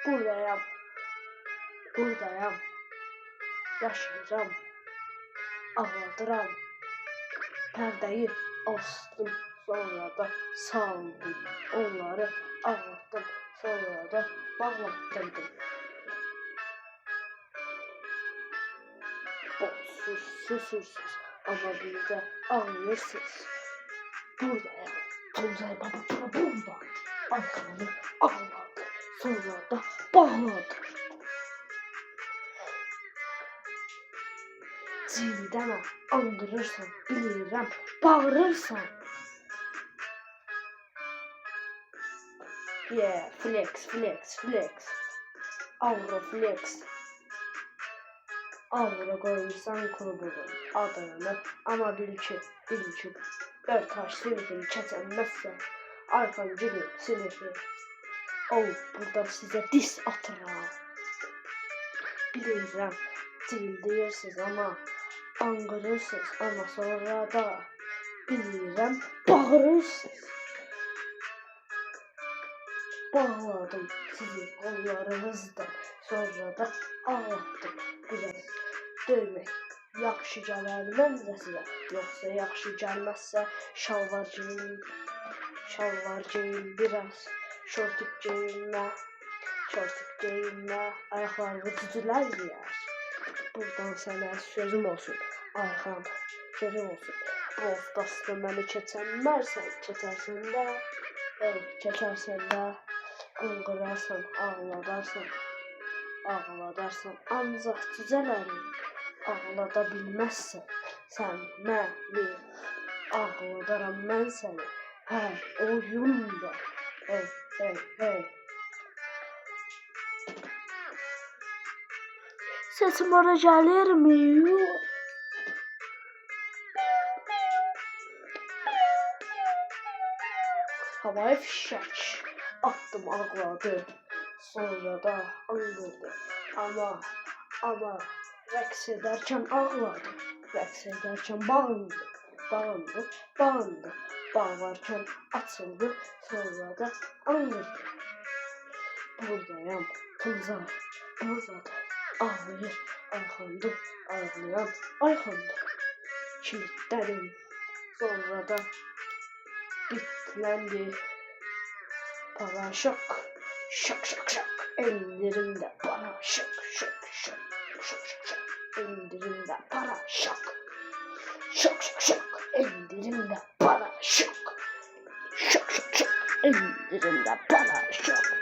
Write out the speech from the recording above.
Buradayım. Buradayım. Yaşayacağım. Ağladıram. Perdeyi astım. Sonra da saldım. Onları ağlattım. Sonra da bağlattırdım. Boşsuz, susursuz ama bir de ağlıyorsunuz. Buradayım. Tuncay Baba burada. Arkamı ağladı. Sonra da bağladı. Cildeme andırırsan, bilirim, bağırırsan. Yeah, flex, flex, flex. Avro flex. Avro koyursan kulübünün adını ama bil ki, dört taş silifini keçenmezse arkancının silifi. Burada size dis atıram. Bilirim, cildirirsiniz ama angırırsınız ama sonra da bilirim, bağırırsınız. Bağladım sizi kollarınızdan, sonra da ağlattım. Biraz döymək yaxşı gəlməzsə sizə, yoxsa yaxşı gəlməzsə şalvar geyin biraz, şortik geyinmə, ayaqlarını düzülər yiyər. Buradan sənə sözüm olsun, Ayxan, sözüm olsun. Bu haftasını məni keçənmərsən, keçərsən də, qınqırarsan, ağladarsan, ancaq cüzələrini ağlada bilməzsən. Sən məni ağladaram mən səni, hər oyunda. Hey. Sesim oraya gelir mi? Havaya fişek attım, ağladı. Sonra da andırdı. Ama rəqs edərkən ağladı. Rəqs edərkən bağındı. Bağlarkən açıldı. Sonra da andırdı. Buradayım, Tuncay. Burada ağlayır, ağlayan Ayxandı. Kilitlədim. Sonra da bitlendi. Para şak. Ellerimde para şak. Ellerimde para şak. Ellerimde para şak. Ellerimde para şak.